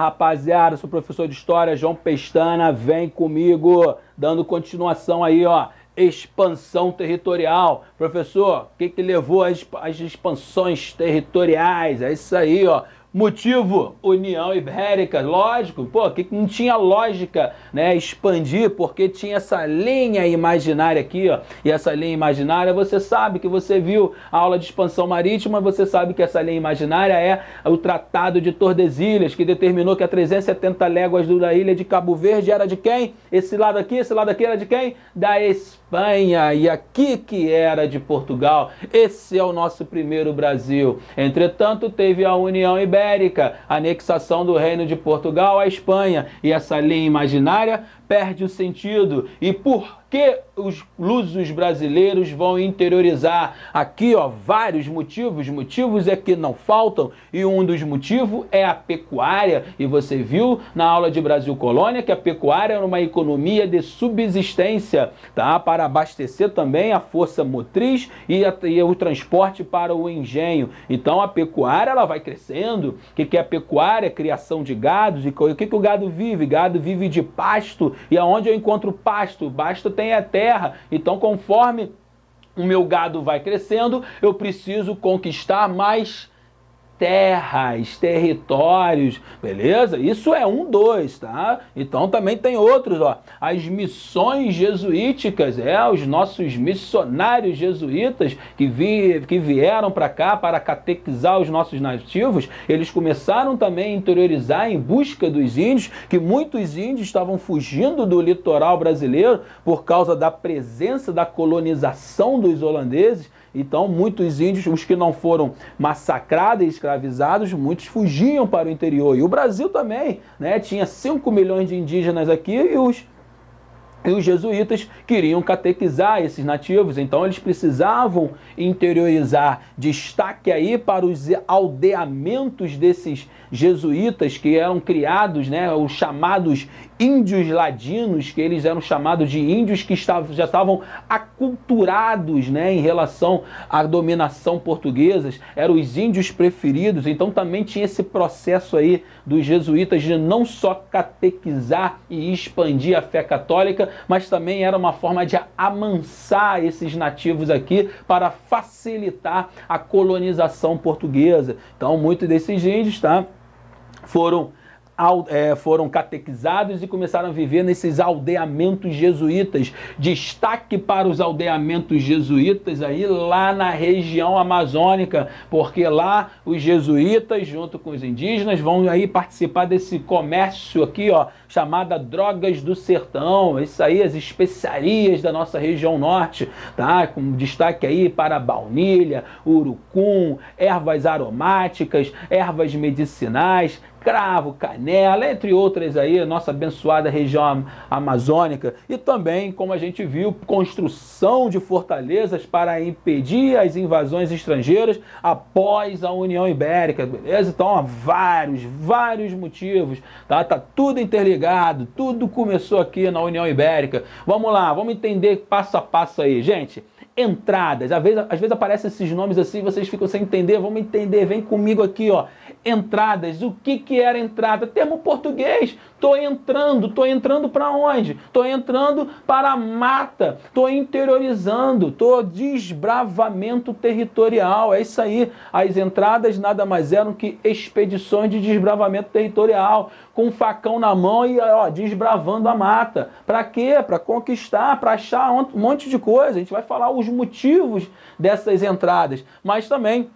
rapaziada, sou o professor de História, João Pestana, vem comigo, dando continuação aí, ó, expansão territorial. Professor, o que levou às expansões territoriais? É isso aí, ó. Motivo, União Ibérica, lógico, pô, que não tinha lógica, né, expandir, porque tinha essa linha imaginária aqui, ó, e essa linha imaginária, você sabe que você viu a aula de expansão marítima, você sabe que essa linha imaginária é o Tratado de Tordesilhas, que determinou que a 370 léguas da ilha de Cabo Verde era de quem? Esse lado aqui era de quem? Da Espanha, e aqui que era de Portugal. Esse é o nosso primeiro Brasil. Entretanto, teve a União Ibérica, a anexação do Reino de Portugal à Espanha, e essa linha imaginária perde o sentido. E por que os lusos brasileiros vão interiorizar? Aqui, ó, vários motivos. Motivos é que não faltam, e um dos motivos é a pecuária. E você viu na aula de Brasil Colônia que a pecuária era uma economia de subsistência, tá? Para abastecer também a força motriz e o transporte para o engenho. Então a pecuária, ela vai crescendo. O que é a pecuária? Criação de gados. E o que o gado vive? Gado vive de pasto. E aonde eu encontro pasto? Pasto tem a terra. Então, conforme o meu gado vai crescendo, eu preciso conquistar mais terras, territórios, beleza? Isso é dois, tá? Então também tem outros, ó. As missões jesuíticas, os nossos missionários jesuítas que vieram para cá para catequizar os nossos nativos, eles começaram também a interiorizar em busca dos índios, que muitos índios estavam fugindo do litoral brasileiro por causa da presença da colonização dos holandeses. Então, muitos índios, os que não foram massacrados e escravizados, muitos fugiam para o interior. E o Brasil também, né? Tinha 5 milhões de indígenas aqui e os jesuítas queriam catequizar esses nativos, então eles precisavam interiorizar. Destaque aí para os aldeamentos desses jesuítas que eram criados, né, os chamados índios ladinos, que eles eram chamados de índios que já estavam aculturados, né, em relação à dominação portuguesa, eram os índios preferidos. Então também tinha esse processo aí dos jesuítas de não só catequizar e expandir a fé católica, mas também era uma forma de amansar esses nativos aqui para facilitar a colonização portuguesa. Então muitos desses índios, tá, foram catequizados e começaram a viver nesses aldeamentos jesuítas. Destaque para os aldeamentos jesuítas aí lá na região amazônica, porque lá os jesuítas, junto com os indígenas, vão aí participar desse comércio aqui, ó, chamada Drogas do Sertão. Isso aí, as especiarias da nossa região norte, tá? Com destaque aí para baunilha, urucum, ervas aromáticas, ervas medicinais, cravo, canela, entre outras aí, a nossa abençoada região amazônica. E também, como a gente viu, construção de fortalezas para impedir as invasões estrangeiras após a União Ibérica, beleza? Então, ó, vários motivos, tá? Tá tudo interligado, tudo começou aqui na União Ibérica. Vamos lá, vamos entender passo a passo aí, gente. Entradas, às vezes aparecem esses nomes assim, vocês ficam sem entender, vamos entender, vem comigo aqui, ó. Entradas, o que era entrada? Termo português, tô entrando para onde? Tô entrando para a mata, tô interiorizando, tô desbravamento territorial, é isso aí. As entradas nada mais eram que expedições de desbravamento territorial, com um facão na mão e, ó, desbravando a mata. Para quê? Para conquistar, para achar um monte de coisa. A gente vai falar os motivos dessas entradas, mas também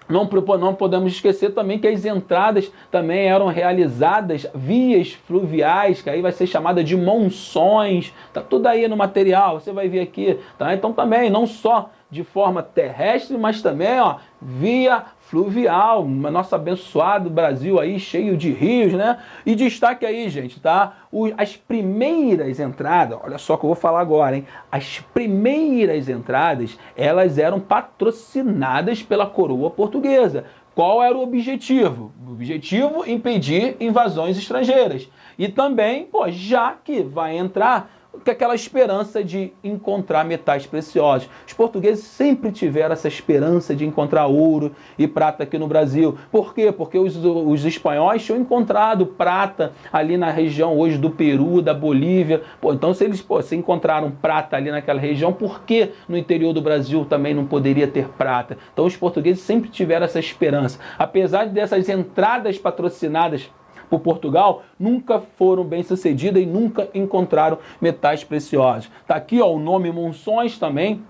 não podemos esquecer também que as entradas também eram realizadas vias fluviais, que aí vai ser chamada de monções. Tá tudo aí no material, você vai ver aqui, tá? Então também não só de forma terrestre, mas também, ó, via fluvial, nosso abençoado Brasil aí cheio de rios, né? E destaque aí, gente, tá? As primeiras entradas, olha só que eu vou falar agora, hein? As primeiras entradas, elas eram patrocinadas pela coroa portuguesa. Qual era o objetivo? O objetivo, impedir invasões estrangeiras. E também, pô, já que vai entrar, com aquela esperança de encontrar metais preciosos. Os portugueses sempre tiveram essa esperança de encontrar ouro e prata aqui no Brasil. Por quê? Porque os espanhóis tinham encontrado prata ali na região hoje do Peru, da Bolívia. Pô, então se eles se encontraram prata ali naquela região, por que no interior do Brasil também não poderia ter prata? Então os portugueses sempre tiveram essa esperança. Apesar dessas entradas patrocinadas por Portugal, nunca foram bem-sucedidas e nunca encontraram metais preciosos. Tá aqui, ó, o nome Monções também,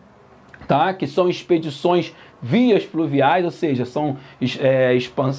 tá? Que são expedições vias fluviais, ou seja, são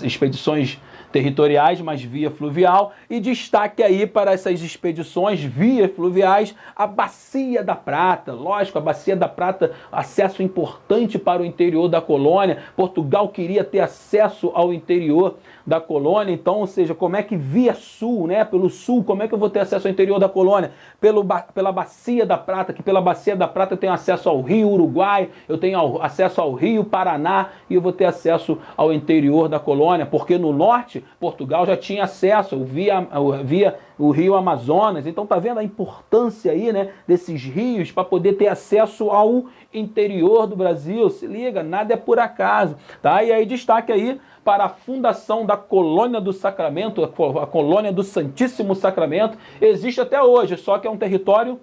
expedições territoriais, mas via fluvial, e destaque aí para essas expedições via fluviais a Bacia da Prata. Lógico, a Bacia da Prata, acesso importante para o interior da colônia. Portugal queria ter acesso ao interior da colônia, então, ou seja, como é que via sul, né? Pelo sul, como é que eu vou ter acesso ao interior da colônia? Pela Bacia da Prata, que pela Bacia da Prata eu tenho acesso ao Rio Uruguai, eu tenho acesso ao Rio Paraná e eu vou ter acesso ao interior da colônia, porque no norte Portugal já tinha acesso via o Rio Amazonas. Então tá vendo a importância aí, né, desses rios para poder ter acesso ao interior do Brasil. Se liga, nada é por acaso, tá? E aí destaque aí para a fundação da Colônia do Sacramento, a Colônia do Santíssimo Sacramento, existe até hoje, só que é um território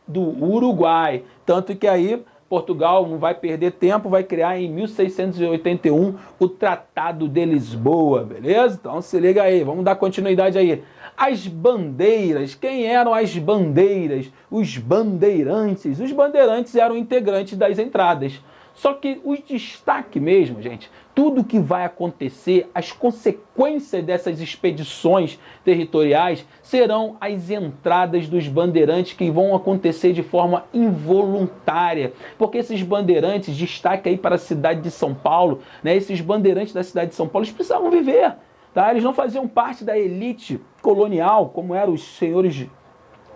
do Uruguai. Tanto que aí Portugal não vai perder tempo, vai criar em 1681 o Tratado de Lisboa, beleza? Então se liga aí, vamos dar continuidade aí. As bandeiras, quem eram as bandeiras? Os bandeirantes. Os bandeirantes eram integrantes das entradas. Só que o destaque mesmo, gente, tudo que vai acontecer, as consequências dessas expedições territoriais serão as entradas dos bandeirantes que vão acontecer de forma involuntária. Porque esses bandeirantes, destaque aí para a cidade de São Paulo, né? Esses bandeirantes da cidade de São Paulo, eles precisavam viver, tá? Eles não faziam parte da elite colonial, como eram os senhores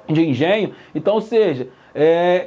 de engenho. Então, ou seja,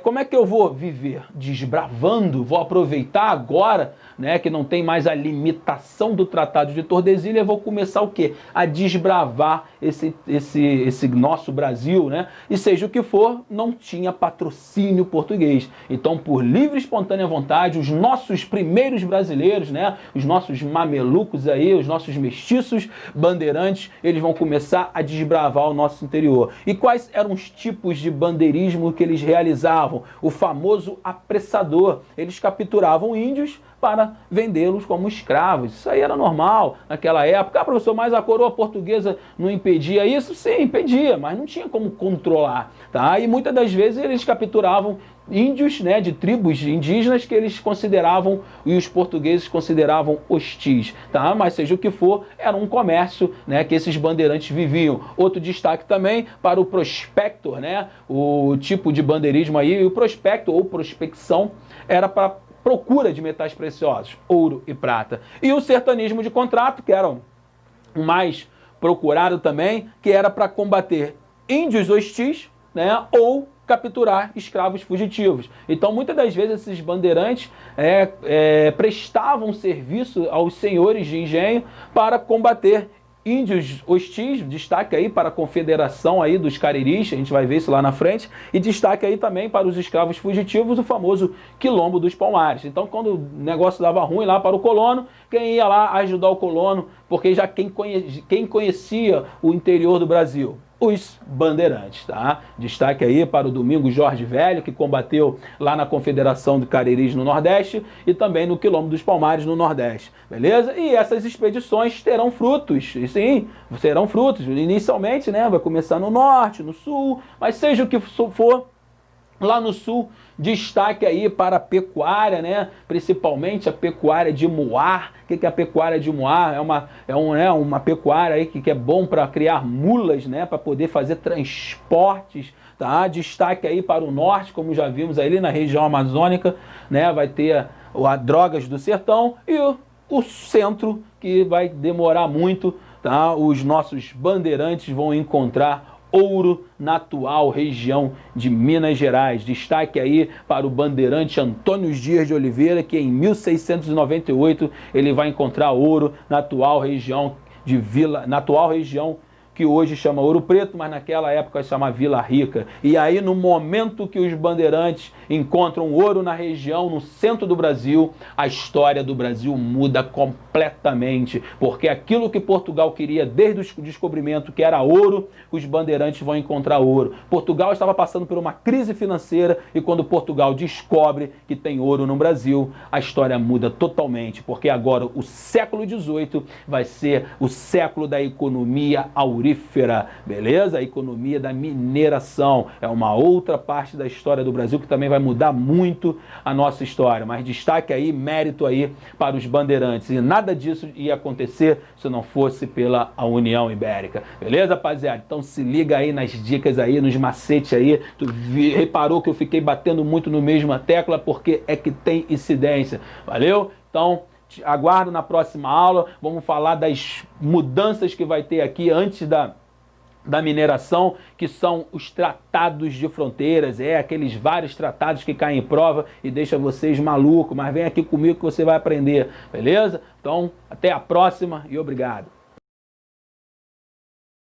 como é que eu vou viver? Desbravando, vou aproveitar agora, né, que não tem mais a limitação do Tratado de Tordesilhas, vou começar o quê? A desbravar esse nosso Brasil, né? E seja o que for, não tinha patrocínio português. Então, por livre e espontânea vontade, os nossos primeiros brasileiros, né, os nossos mamelucos aí, os nossos mestiços bandeirantes, eles vão começar a desbravar o nosso interior. E quais eram os tipos de bandeirismo que eles realizavam? O famoso apressador. Eles capturavam índios para vendê-los como escravos. Isso aí era normal naquela época. Ah, professor, mas a coroa portuguesa não impedia isso? Sim, impedia, mas não tinha como controlar, tá? E muitas das vezes eles capturavam índios, né, de tribos indígenas que eles consideravam e os portugueses consideravam hostis, tá? Mas seja o que for, era um comércio, né, que esses bandeirantes viviam. Outro destaque também para o prospector, né? O tipo de bandeirismo aí, o prospecto ou prospecção era para procura de metais preciosos, ouro e prata. E o sertanismo de contrato, que era o mais procurado também, que era para combater índios hostis, né, ou capturar escravos fugitivos. Então, muitas das vezes, esses bandeirantes prestavam serviço aos senhores de engenho para combater índios hostis, destaque aí para a confederação aí dos cariris, a gente vai ver isso lá na frente, e destaque aí também para os escravos fugitivos, o famoso Quilombo dos Palmares. Então, quando o negócio dava ruim lá para o colono, quem ia lá ajudar o colono? Porque já quem conhecia o interior do Brasil? Os bandeirantes, tá? Destaque aí para o Domingos Jorge Velho, que combateu lá na Confederação de Cariris no Nordeste e também no Quilombo dos Palmares no Nordeste, beleza? E essas expedições terão frutos, e sim, serão frutos. Inicialmente, né, vai começar no Norte, no Sul, mas seja o que for, lá no Sul, destaque aí para a pecuária, né? Principalmente a pecuária de muar. O que é a pecuária de muar? É uma pecuária aí que é bom para criar mulas, né? Para poder fazer transportes, tá? Destaque aí para o norte, como já vimos ali na região amazônica, né? Vai ter a Drogas do Sertão e o centro, que vai demorar muito, tá? Os nossos bandeirantes vão encontrar ouro na atual região de Minas Gerais. Destaque aí para o bandeirante Antônio Dias de Oliveira, que em 1698 ele vai encontrar ouro na atual região que hoje chama Ouro Preto, mas naquela época chama Vila Rica. E aí, no momento que os bandeirantes encontram ouro na região, no centro do Brasil, a história do Brasil muda completamente, porque aquilo que Portugal queria desde o descobrimento, que era ouro, os bandeirantes vão encontrar ouro. Portugal estava passando por uma crise financeira e quando Portugal descobre que tem ouro no Brasil, a história muda totalmente, porque agora o século XVIII vai ser o século da economia aurífera, beleza? A economia da mineração. É uma outra parte da história do Brasil que também vai mudar muito a nossa história. Mas destaque aí, mérito aí para os bandeirantes. E nada disso ia acontecer se não fosse pela União Ibérica. Beleza, rapaziada? Então se liga aí nas dicas aí, nos macetes aí. Tu reparou que eu fiquei batendo muito no mesma tecla porque é que tem incidência. Valeu? Então te aguardo na próxima aula. Vamos falar das mudanças que vai ter aqui antes da mineração, que são os tratados de fronteiras, aqueles vários tratados que caem em prova e deixa vocês malucos, mas vem aqui comigo que você vai aprender, beleza? Então, até a próxima e obrigado.